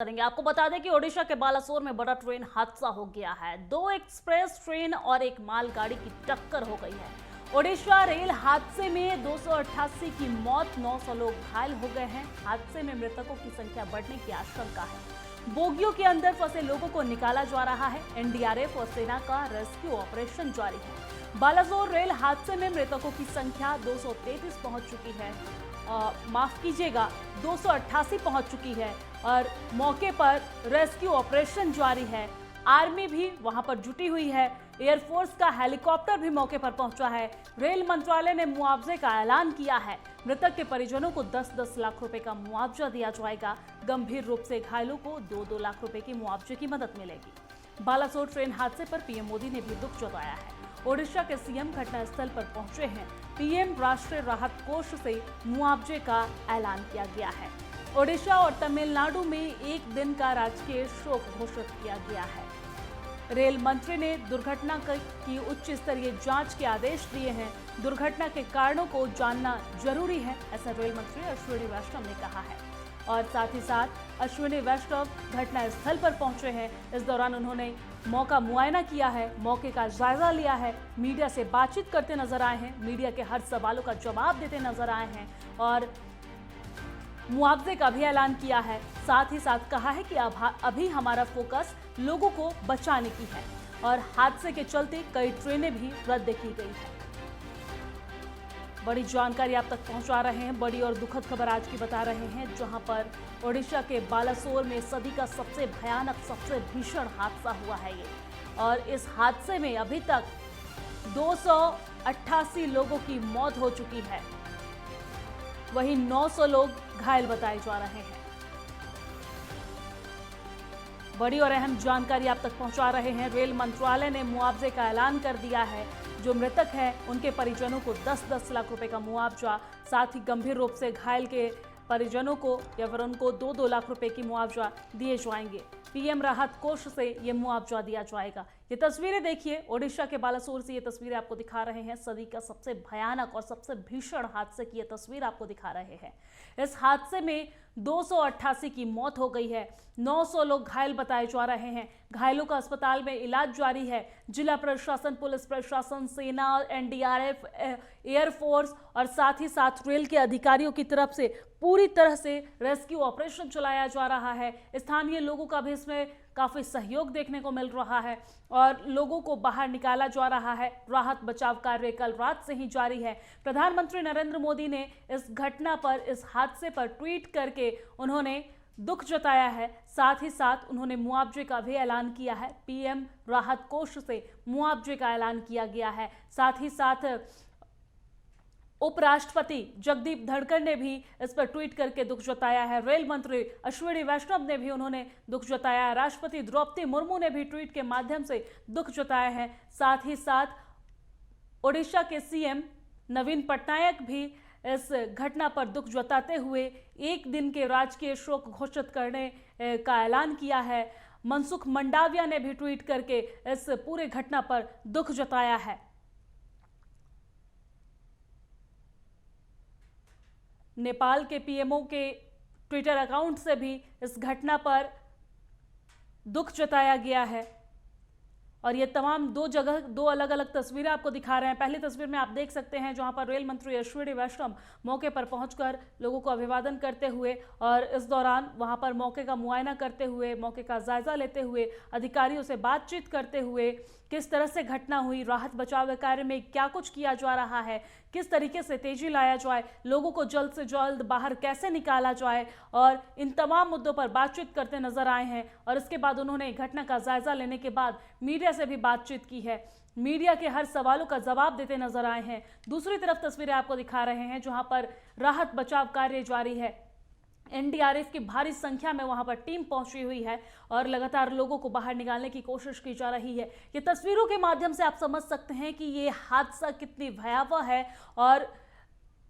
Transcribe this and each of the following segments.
करेंगे। आपको बता दें कि ओडिशा के बालासोर में बड़ा ट्रेन हादसा हो गया है। दो एक्सप्रेस ट्रेन और एक मालगाड़ी की टक्कर हो गई है। ओडिशा रेल हादसे में 288 की मौत, 900 लोग घायल हो गए हैं। हादसे में मृतकों की संख्या बढ़ने की आशंका है। बोगियों के अंदर फंसे लोगों को निकाला जा रहा है। एनडीआरएफ और सेना का रेस्क्यू ऑपरेशन जारी है। बालासोर रेल हादसे में मृतकों की संख्या 233 पहुंच चुकी है। माफ कीजिएगा, 288 पहुंच चुकी है और मौके पर रेस्क्यू ऑपरेशन जारी है। आर्मी भी वहां पर जुटी हुई है। एयरफोर्स का हेलीकॉप्टर भी मौके पर पहुंचा है। रेल मंत्रालय ने मुआवजे का ऐलान किया है। मृतक के परिजनों को 10-10 लाख रुपए का मुआवजा दिया जाएगा। गंभीर रूप से घायलों को 2-2 लाख रुपए की मुआवजे की मदद मिलेगी। बालासोर ट्रेन हादसे पर पीएम मोदी ने भी दुख जताया है। ओडिशा के सीएम घटनास्थल पर पहुंचे हैं। पीएम राष्ट्रीय राहत कोष से मुआवजे का ऐलान किया गया है। ओडिशा और तमिलनाडु में एक दिन का राजकीय शोक घोषित किया गया है। रेल मंत्री ने दुर्घटना की उच्च स्तरीय जांच के आदेश दिए हैं। दुर्घटना के कारणों को जानना जरूरी है, ऐसा रेल मंत्री अश्विनी वैष्णव ने कहा है। और साथ ही साथ अश्विनी वैष्णव घटनास्थल पर पहुंचे हैं। इस दौरान उन्होंने मौका मुआयना किया है, मौके का जायजा लिया है, मीडिया से बातचीत करते नजर आए हैं, मीडिया के हर सवालों का जवाब देते नजर आए हैं और मुआवजे का भी ऐलान किया है। साथ ही साथ कहा है कि अभी हमारा फोकस लोगों को बचाने की है और हादसे के चलते कई ट्रेनें भी रद्द की गई है। बड़ी जानकारी आप तक पहुंचा रहे हैं। बड़ी और दुखद खबर आज की बता रहे हैं, जहां पर ओडिशा के बालासोर में सदी का सबसे भयानक, सबसे भीषण हादसा हुआ है ये। और इस हादसे में अभी तक 288 लोगों की मौत हो चुकी है, वहीं 900 लोग घायल बताए जा रहे हैं। बड़ी और अहम जानकारी आप तक पहुंचा रहे हैं। रेल मंत्रालय ने मुआवजे का ऐलान कर दिया है। जो मृतक हैं उनके परिजनों को 10-10 लाख रुपए का मुआवजा, साथ ही गंभीर रूप से घायल के परिजनों को या फिर उनको 2-2 लाख रुपए की मुआवजा दिए जाएंगे। पीएम राहत कोष से ये मुआवजा दिया जाएगा। ये तस्वीरें देखिए, ओडिशा के बालासोर से ये तस्वीरें आपको दिखा रहे हैं। सदी का सबसे भयानक और सबसे भीषण हादसे की ये तस्वीर आपको दिखा रहे हैं। इस हादसे में 288 की मौत हो गई है, 900 लोग घायल बताए जा रहे हैं। घायलों का अस्पताल में इलाज जारी है। जिला प्रशासन, पुलिस प्रशासन, सेना, एनडीआरएफ, एयरफोर्स और साथ ही साथ रेल के अधिकारियों की तरफ से पूरी तरह से रेस्क्यू ऑपरेशन चलाया जा रहा है। स्थानीय लोगों का भी इसमें काफी सहयोग देखने को मिल रहा है और लोगों को बाहर निकाला जा रहा है। राहत बचाव कार्य कल रात से ही जारी है। प्रधानमंत्री नरेंद्र मोदी ने इस घटना पर, इस हादसे पर ट्वीट करके उन्होंने दुख जताया है। साथ ही साथ उन्होंने मुआवजे का भी ऐलान किया है। पीएम राहत कोष से मुआवजे का ऐलान किया गया है। साथ ही साथ उपराष्ट्रपति जगदीप धनखड़ ने भी इस पर ट्वीट करके दुख जताया है। रेल मंत्री अश्विनी वैष्णव ने भी उन्होंने दुख जताया है। राष्ट्रपति द्रौपदी मुर्मू ने भी ट्वीट के माध्यम से दुख जताया है। साथ ही साथ ओडिशा के सीएम नवीन पटनायक भी इस घटना पर दुख जताते हुए एक दिन के राजकीय शोक घोषित करने का ऐलान किया है। मनसुख मंडाविया ने भी ट्वीट करके इस पूरे घटना पर दुख जताया है। नेपाल के पीएमओ के ट्विटर अकाउंट से भी इस घटना पर दुख जताया गया है। और ये तमाम दो अलग अलग तस्वीरें आपको दिखा रहे हैं। पहली तस्वीर में आप देख सकते हैं जहां पर रेल मंत्री अश्विनी वैष्णव मौके पर पहुंचकर लोगों को अभिवादन करते हुए और इस दौरान वहां पर मौके का मुआयना करते हुए, मौके का जायजा लेते हुए, अधिकारियों से बातचीत करते हुए, किस तरह से घटना हुई, राहत बचाव कार्य में क्या कुछ किया जा रहा है, किस तरीके से तेजी लाया जाए, लोगों को जल्द से जल्द बाहर कैसे निकाला जाए, और इन तमाम मुद्दों पर बातचीत करते नजर आए हैं। और इसके बाद उन्होंने घटना का जायजा लेने के बाद मीडिया से भी बातचीत की है। मीडिया के हर सवालों का जवाब देते नजर आए हैं। दूसरी तरफ तस्वीरें आपको दिखा रहे हैं जहां पर राहत बचाव कार्य जारी है। एनडीआरएफ की भारी संख्या में वहां पर टीम पहुंची हुई है और लगातार लोगों को बाहर निकालने की कोशिश की जा रही है। ये तस्वीरों के माध्यम से आप समझ सकते हैं कि ये हादसा कितनी भयावह है। और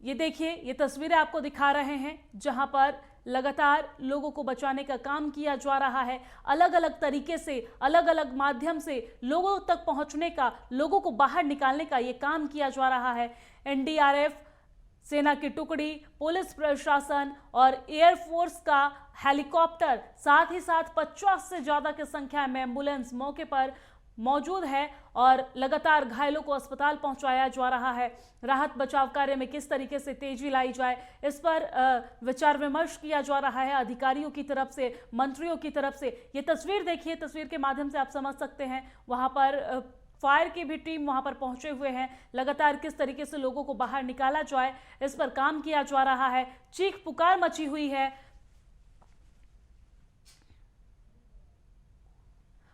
ये देखिए, ये तस्वीरें आपको दिखा रहे हैं जहां पर लगातार लोगों को बचाने का काम किया जा रहा है। अलग अलग तरीके से, अलग अलग माध्यम से लोगों तक पहुंचने का, लोगों को बाहर निकालने का ये काम किया जा रहा है। एनडीआरएफ, सेना की टुकड़ी, पुलिस प्रशासन और एयरफोर्स का हेलीकॉप्टर, साथ ही साथ 50 से ज्यादा की संख्या में एम्बुलेंस मौके पर मौजूद है और लगातार घायलों को अस्पताल पहुंचाया जा रहा है। राहत बचाव कार्य में किस तरीके से तेजी लाई जाए, इस पर विचार विमर्श किया जा रहा है अधिकारियों की तरफ से, मंत्रियों की तरफ से। ये तस्वीर देखिए, तस्वीर के माध्यम से आप समझ सकते हैं वहां पर फायर की भी टीम वहां पर पहुंचे हुए हैं। लगातार किस तरीके से लोगों को बाहर निकाला जाए, इस पर काम किया जा रहा है। चीख पुकार मची हुई है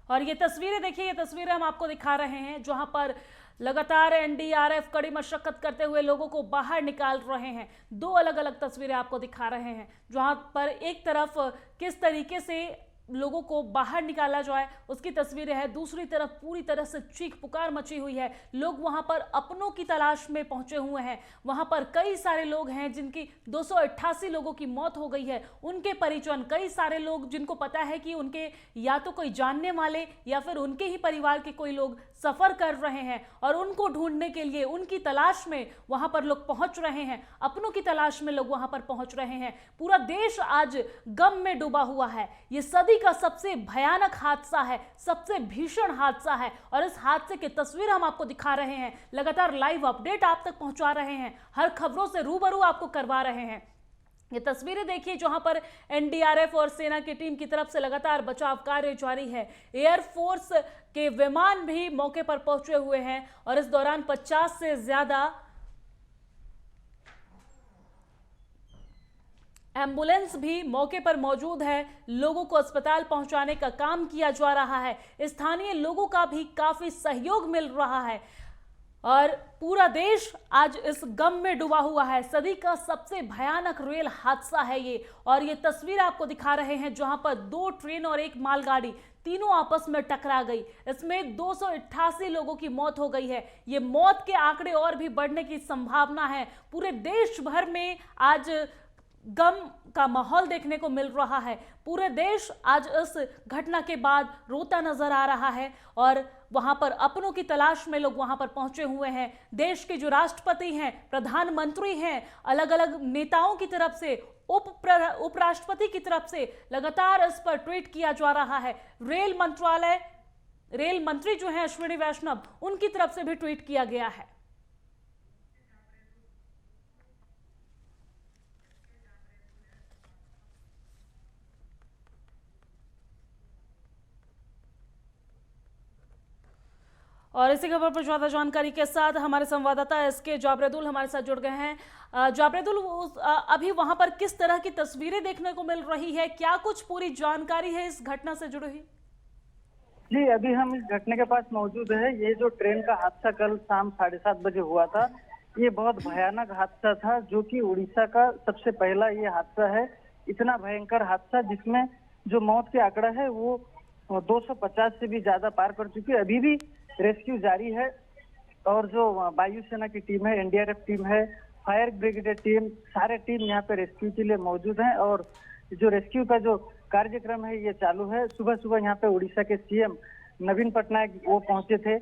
और ये तस्वीरें देखिए, ये तस्वीरें हम आपको दिखा रहे हैं जहां पर लगातार एनडीआरएफ कड़ी मशक्कत करते हुए लोगों को बाहर निकाल रहे हैं। दो अलग अलग तस्वीरें आपको दिखा रहे हैं जहां पर एक तरफ किस तरीके से लोगों को बाहर निकाला जाए उसकी तस्वीरें हैं, दूसरी तरफ पूरी तरह से चीख पुकार मची हुई है। लोग वहां पर अपनों की तलाश में पहुंचे हुए हैं। वहां पर कई सारे लोग हैं जिनकी 288 लोगों की मौत हो गई है। उनके परिजन, कई सारे लोग जिनको पता है कि उनके या तो कोई जानने वाले या फिर उनके ही परिवार के कोई लोग सफर कर रहे हैं और उनको ढूंढने के लिए, उनकी तलाश में वहां पर लोग पहुंच रहे हैं। अपनों की तलाश में लोग वहां पर पहुंच रहे हैं। पूरा देश आज गम में डूबा हुआ है। ये सदी का सबसे भयानक हादसा है, सबसे भीषण हादसा है और इस हादसे की तस्वीर हम आपको दिखा रहे हैं। लगातार लाइव अपडेट आप तक पहुंचा रहे हैं, हर खबरों से रूबरू आपको करवा रहे हैं। ये तस्वीरें देखिए जहां पर एनडीआरएफ और सेना की टीम की तरफ से लगातार बचाव कार्य जारी है। एयरफोर्स के विमान भी मौके पर पहुंचे हुए हैं और इस दौरान 50 से ज्यादा एम्बुलेंस भी मौके पर मौजूद है। लोगों को अस्पताल पहुंचाने का काम किया जा रहा है। स्थानीय लोगों का भी काफी सहयोग मिल रहा है और पूरा देश आज इस गम में डूबा हुआ है। सदी का सबसे भयानक रेल हादसा है ये और ये तस्वीर आपको दिखा रहे हैं जहां पर 2 ट्रेन और 1 मालगाड़ी तीनों आपस में टकरा गई। इसमें 288 लोगों की मौत हो गई है। ये मौत के आंकड़े और भी बढ़ने की संभावना है। पूरे देश भर में आज गम का माहौल देखने को मिल रहा है। पूरे देश आज इस घटना के बाद रोता नजर आ रहा है और वहां पर अपनों की तलाश में लोग वहां पर पहुंचे हुए हैं। देश के जो राष्ट्रपति हैं, प्रधानमंत्री हैं, अलग अलग नेताओं की तरफ से, उपराष्ट्रपति की तरफ से लगातार इस पर ट्वीट किया जा रहा है। रेल मंत्री जो हैं अश्विनी वैष्णव, उनकी तरफ से भी ट्वीट किया गया है। और इसी खबर पर ज्यादा जानकारी के साथ हमारे संवाददाता एसके जाबरेदुल हमारे साथ जुड़ गए हैं। जाबरेदुल, अभी वहां पर किस तरह की तस्वीरें देखने को मिल रही है, क्या कुछ पूरी जानकारी है इस घटना से जुड़ी हुई? जी, अभी हम इस घटना के पास मौजूद है। ये जो ट्रेन का हादसा कल शाम 7:30 बजे हुआ था, ये बहुत भयानक हादसा था जो कि उड़ीसा का सबसे पहला ये हादसा है। इतना भयंकर हादसा जिसमें जो मौत के आंकड़ा है वो 250 से भी ज्यादा पार कर चुकी है। अभी भी रेस्क्यू जारी है और जो वायुसेना की टीम है, एनडीआरएफ टीम है, फायर ब्रिगेड टीम, सारे टीम यहाँ पे रेस्क्यू के लिए मौजूद हैं और जो रेस्क्यू का जो कार्यक्रम है ये चालू है। सुबह सुबह यहाँ पे उड़ीसा के सीएम नवीन पटनायक वो पहुंचे थे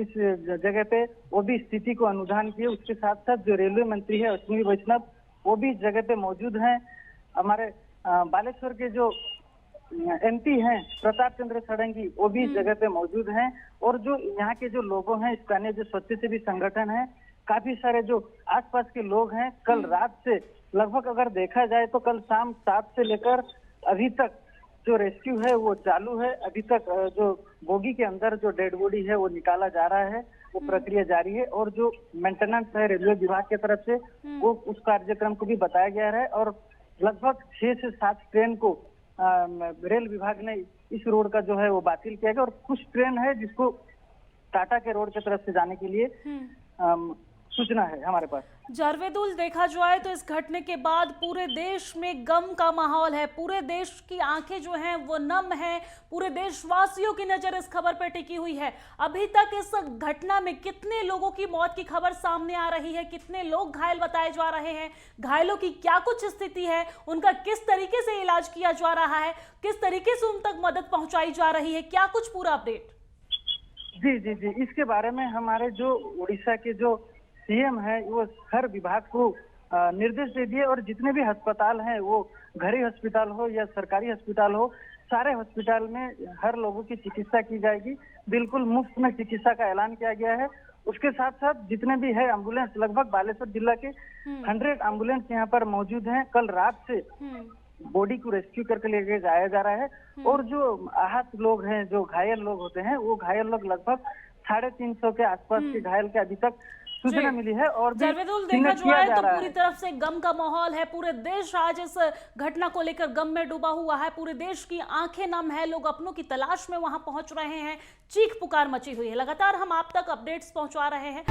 इस जगह पे, वो भी स्थिति को अनुधान किए। उसके साथ साथ जो रेलवे मंत्री है अश्विनी वैष्णव, वो भी इस जगह पे मौजूद हैं। हमारे बालेश्वर के जो एमपी हैं प्रताप चंद्र षडंगी, वो भी इस जगह पे मौजूद हैं और जो यहाँ के जो लोगों हैं, स्थानीय जो स्वच्छासेवी संगठन है, काफी सारे जो आसपास के लोग हैं, कल रात से लगभग अगर देखा जाए तो कल शाम 7 से लेकर अभी तक जो रेस्क्यू है वो चालू है। अभी तक जो बोगी के अंदर जो डेड बॉडी है वो निकाला जा रहा है, वो प्रक्रिया जारी है और जो मेंटेनेंस है रेलवे विभाग की तरफ से वो उस कार्यक्रम को भी बताया गया है और लगभग 6 से 7 ट्रेन को रेल विभाग ने इस रोड का जो है वो बातिल किया गया और कुछ ट्रेन है जिसको टाटा के रोड की तरफ से जाने के लिए सूचना है हमारे पास। जारवेदुल, देखा जाए तो इस घटने के बाद पूरे देश में गम का माहौल है। पूरे देश की आंखें जो हैं वो नम हैं। पूरे देशवासियों की नजर इस खबर पर टिकी हुई है। अभी तक इस घटना में कितने लोगों की मौत की खबर सामने आ रही है, कितने लोग घायल बताए जा रहे हैं, घायलों की क्या कुछ स्थिति है, उनका किस तरीके से इलाज किया जा रहा है, किस तरीके से उन तक मदद पहुंचाई जा रही है, क्या कुछ पूरा अपडेट? जी जी जी, इसके बारे में हमारे जो उड़ीसा के जो सीएम है वो हर विभाग को निर्देश दे दिए और जितने भी अस्पताल हैं वो घरेलू अस्पताल हो या सरकारी अस्पताल हो, सारे अस्पताल में हर लोगों की चिकित्सा की जाएगी। बिल्कुल मुफ्त में चिकित्सा का ऐलान किया गया है। उसके साथ साथ जितने भी है एम्बुलेंस, लगभग बालेश्वर जिला के 100 एम्बुलेंस यहाँ पर मौजूद हैं। कल रात से बॉडी को रेस्क्यू करके लेके जाया जा रहा है और जो आहत लोग हैं, जो घायल लोग होते हैं, वो घायल लोग लगभग 350 के आसपास के घायल के अभी तक सूचना मिली है। और जावेदुल, देखा जाए तो पूरी तरफ से गम का माहौल है। पूरे देश आज इस घटना को लेकर गम में डूबा हुआ है। पूरे देश की आंखें नम है। लोग अपनों की तलाश में वहां पहुंच रहे हैं। चीख पुकार मची हुई है। लगातार हम आप तक अपडेट्स पहुंचा रहे हैं।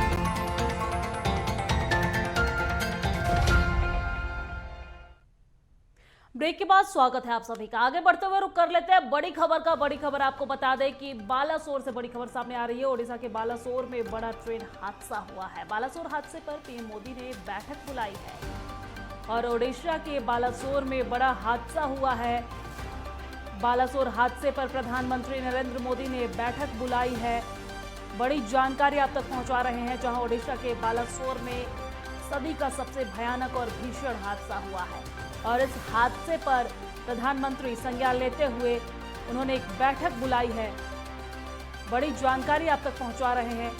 ब्रेक के बाद स्वागत है आप सभी का। आगे बढ़ते हुए रुक कर लेते हैं बड़ी खबर आपको बता दें कि बालासोर से बड़ी खबर सामने आ रही है। ओडिशा के बालासोर में बड़ा ट्रेन हादसा हुआ है। बालासोर हादसे पर पीएम मोदी ने बैठक बुलाई है और ओडिशा के बालासोर में बड़ा हादसा हुआ है। बालासोर हादसे पर प्रधानमंत्री नरेंद्र मोदी ने बैठक बुलाई है। बड़ी जानकारी आप तक पहुंचा रहे हैं, जहां ओडिशा के बालासोर में सदी का सबसे भयानक और भीषण हादसा हुआ है और इस हादसे पर प्रधानमंत्री संज्ञान लेते हुए उन्होंने एक बैठक बुलाई है। बड़ी जानकारी आप तक पहुंचा रहे हैं,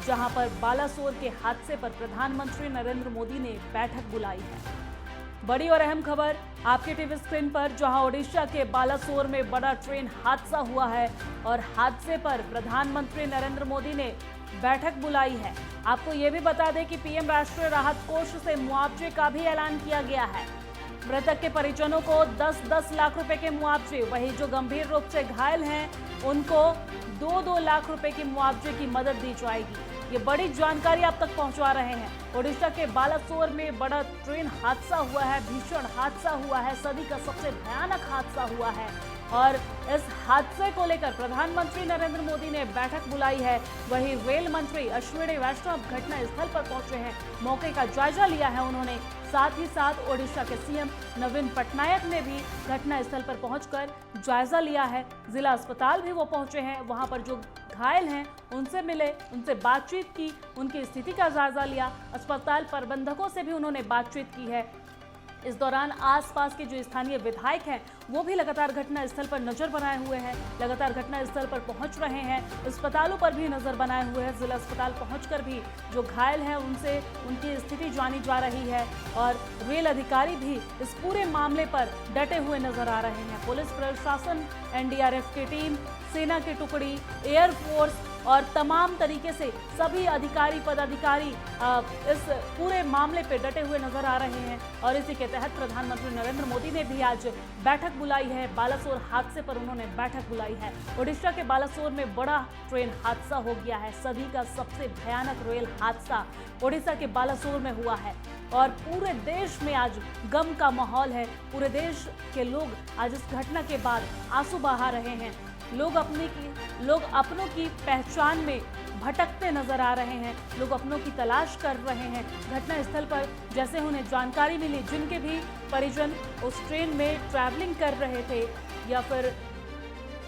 जहां पर बालासोर के हादसे पर प्रधानमंत्री नरेंद्र मोदी ने बैठक बुलाई है। बड़ी और अहम खबर आपके टीवी स्क्रीन पर, जहां ओडिशा के बालासोर में बड़ा ट्रेन हादसा हुआ है और हादसे पर प्रधानमंत्री नरेंद्र मोदी ने बैठक बुलाई है। आपको ये भी बता दें कि पीएम राष्ट्रीय राहत कोष से मुआवजे का भी ऐलान किया गया है। मृतक के परिजनों को 10-10 लाख रुपए के मुआवजे, वही जो गंभीर रूप से घायल हैं उनको 2-2 लाख रुपए की मुआवजे की मदद दी जाएगी। ये बड़ी जानकारी आप तक पहुंचा रहे हैं। ओडिशा के बालासोर में बड़ा ट्रेन हादसा हुआ है, भीषण हादसा हुआ है, सदी का सबसे भयानक हादसा हुआ है और इस हादसे को लेकर प्रधानमंत्री नरेंद्र मोदी ने बैठक बुलाई है। वहीं रेल मंत्री अश्विनी वैष्णव घटना स्थल पर पहुंचे हैं, मौके का जायजा लिया है उन्होंने। साथ ही साथ ओडिशा के सीएम नवीन पटनायक ने भी घटना स्थल पर पहुंचकर जायजा लिया है। जिला अस्पताल भी वो पहुंचे हैं, वहां पर जो घायल हैं उनसे मिले, उनसे बातचीत की, उनकी स्थिति का जायजा लिया। अस्पताल प्रबंधकों से भी उन्होंने बातचीत की है। इस दौरान आसपास के जो स्थानीय विधायक हैं वो भी लगातार घटना स्थल पर नजर बनाए हुए हैं, लगातार घटना स्थल पर पहुंच रहे हैं। अस्पतालों पर भी नजर बनाए हुए हैं। जिला अस्पताल पहुंचकर भी जो घायल हैं उनसे उनकी स्थिति जानी जा रही है और रेल अधिकारी भी इस पूरे मामले पर डटे हुए नजर आ रहे हैं। पुलिस प्रशासन, एनडीआरएफ की टीम, सेना की टुकड़ी, एयरफोर्स और तमाम तरीके से सभी अधिकारी पदाधिकारी इस पूरे मामले पे डटे हुए नजर आ रहे हैं और इसी के तहत प्रधानमंत्री नरेंद्र मोदी ने भी आज बैठक बुलाई है। बालासोर हादसे पर उन्होंने बैठक बुलाई है। ओडिशा के बालासोर में बड़ा ट्रेन हादसा हो गया है। सदी का सबसे भयानक रेल हादसा ओडिशा के बालासोर में हुआ है और पूरे देश में आज गम का माहौल है। पूरे देश के लोग आज इस घटना के बाद आंसू बहा रहे हैं। लोग अपनों की पहचान में भटकते नजर आ रहे हैं। लोग अपनों की तलाश कर रहे हैं। घटना स्थल पर जैसे उन्हें जानकारी मिली, जिनके भी परिजन उस ट्रेन में ट्रैवलिंग कर रहे थे या फिर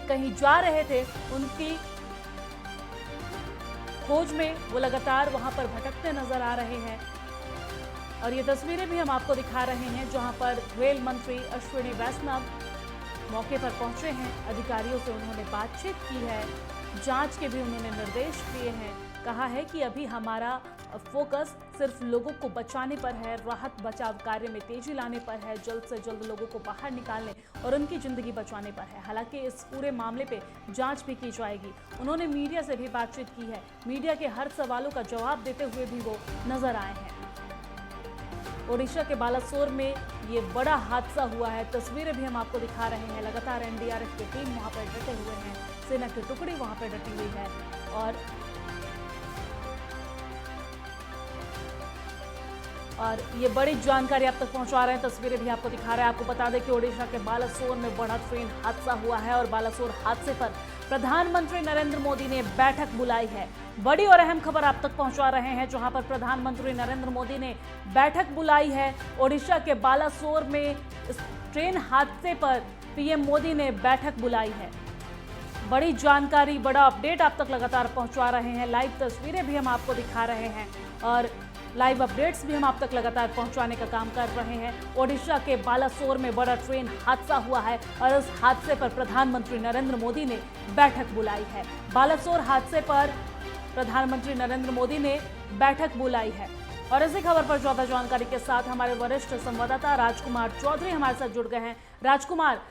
कहीं जा रहे थे, उनकी खोज में वो लगातार वहां पर भटकते नजर आ रहे हैं। और ये तस्वीरें भी हम आपको दिखा रहे हैं, जहां पर रेल मंत्री अश्विनी वैष्णव मौके पर पहुंचे हैं। अधिकारियों से उन्होंने बातचीत की है, जांच के भी उन्होंने निर्देश दिए हैं। कहा है कि अभी हमारा फोकस सिर्फ लोगों को बचाने पर है, राहत बचाव कार्य में तेजी लाने पर है, जल्द से जल्द लोगों को बाहर निकालने और उनकी जिंदगी बचाने पर है। हालांकि इस पूरे मामले पे जांच भी की जाएगी। उन्होंने मीडिया से भी बातचीत की है। मीडिया के हर सवालों का जवाब देते हुए भी वो नजर आए हैं। ओडिशा के बालासोर में ये बड़ा हादसा हुआ है। तस्वीरें भी हम आपको दिखा रहे हैं। लगातार एनडीआरएफ की टीम वहां पर डटे हुए हैं, सेना की टुकड़ी वहां पर डटी हुई है और ये बड़ी जानकारी आप तक पहुंचा रहे हैं। तस्वीरें भी आपको दिखा रहे हैं। आपको बता दें कि ओडिशा के बालासोर में बड़ा ट्रेन हादसा हुआ है और बालासोर हादसे पर प्रधानमंत्री नरेंद्र मोदी ने बैठक बुलाई है। बड़ी और अहम खबर आप तक पहुंचा रहे हैं, जहां पर प्रधानमंत्री नरेंद्र मोदी ने बैठक बुलाई है। ओडिशा के बालासोर में इस ट्रेन हादसे पर पीएम मोदी ने बैठक बुलाई है। बड़ी जानकारी, बड़ा अपडेट आप तक लगातार पहुंचा रहे हैं। लाइव तस्वीरें भी हम आपको दिखा रहे हैं और लाइव अपडेट्स भी हम आप तक लगातार पहुंचाने का काम कर रहे हैं। ओडिशा के बालासोर में बड़ा ट्रेन हादसा हुआ है और इस हादसे पर प्रधानमंत्री नरेंद्र मोदी ने बैठक बुलाई है। बालासोर हादसे पर प्रधानमंत्री नरेंद्र मोदी ने बैठक बुलाई है और इसी खबर पर ज्यादा जानकारी के साथ हमारे वरिष्ठ संवाददाता राजकुमार चौधरी हमारे साथ जुड़ गए हैं। राजकुमार,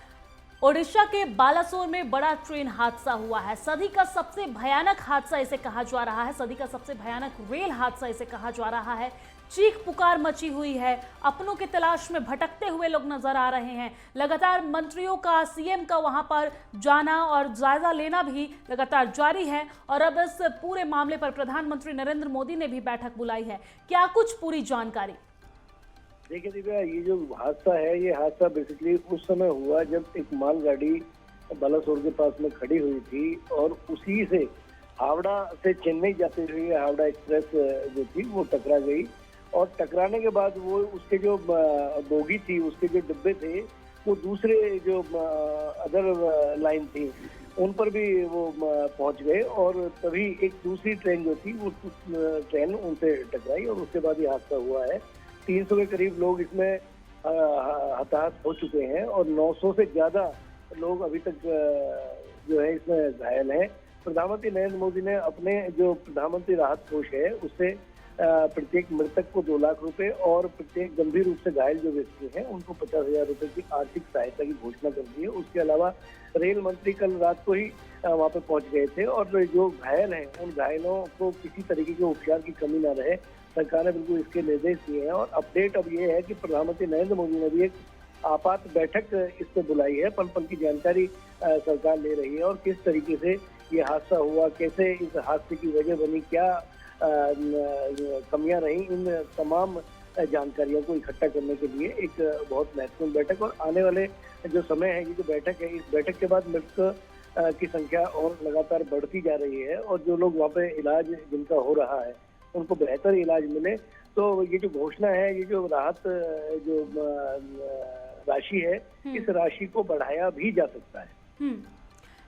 ओडिशा के बालासोर में बड़ा ट्रेन हादसा हुआ है। सदी का सबसे भयानक हादसा इसे कहा जा रहा है, सदी का सबसे भयानक रेल हादसा इसे कहा जा रहा है। चीख पुकार मची हुई है, अपनों की तलाश में भटकते हुए लोग नजर आ रहे हैं। लगातार मंत्रियों का, सीएम का वहां पर जाना और जायजा लेना भी लगातार जारी है और अब इस पूरे मामले पर प्रधानमंत्री नरेंद्र मोदी ने भी बैठक बुलाई है। क्या कुछ पूरी जानकारी? देखिए दिव्या, ये जो हादसा है, ये हादसा बेसिकली उस समय हुआ जब एक मालगाड़ी बालासोर के पास में खड़ी हुई थी और उसी से हावड़ा से चेन्नई जाती हुई हावड़ा एक्सप्रेस जो थी वो टकरा गई और टकराने के बाद वो उसके जो बोगी थी, उसके जो डिब्बे थे, वो दूसरे जो अदर लाइन थी उन पर भी वो पहुंच गए और तभी एक दूसरी ट्रेन जो थी वो ट्रेन उनसे टकराई और उसके बाद ये हादसा हुआ है। 300 के करीब लोग इसमें हताहत हो चुके हैं और 900 से ज्यादा लोग अभी तक जो है इसमें घायल हैं। प्रधानमंत्री नरेंद्र मोदी ने अपने जो प्रधानमंत्री राहत कोष है उससे प्रत्येक मृतक को 2 लाख रुपए और प्रत्येक गंभीर रूप से घायल जो व्यक्ति हैं उनको 50,000 रुपए की आर्थिक सहायता की घोषणा कर दी है। उसके अलावा रेल मंत्री कल रात को ही वहां पे पहुंच गए थे और जो घायल हैं उन घायलों को किसी तरीके के उपचार की कमी न रहे, सरकार ने बिल्कुल इसके निर्देश दिए हैं। और अपडेट अब ये है कि प्रधानमंत्री नरेंद्र मोदी ने भी एक आपात बैठक इस पर बुलाई है। पल पल की जानकारी सरकार ले रही है और किस तरीके से ये हादसा हुआ, कैसे इस हादसे की वजह बनी, क्या कमियां रही, इन तमाम जानकारियों को इकट्ठा करने के लिए एक बहुत महत्वपूर्ण बैठक। और आने वाले जो समय है, ये जो बैठक है, इस बैठक के बाद मृतक की संख्या और लगातार बढ़ती जा रही है और जो लोग वहाँ पे इलाज जिनका हो रहा है उनको बेहतर इलाज मिले, तो ये जो घोषणा है, ये जो राहत जो राशि है, इस राशि को बढ़ाया भी जा सकता है।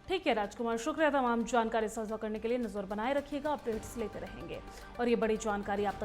ठीक है राजकुमार, शुक्रिया तमाम जानकारी साझा करने के लिए। नजर बनाए रखिएगा, अपडेट्स लेते रहेंगे और ये बड़ी जानकारी आप तक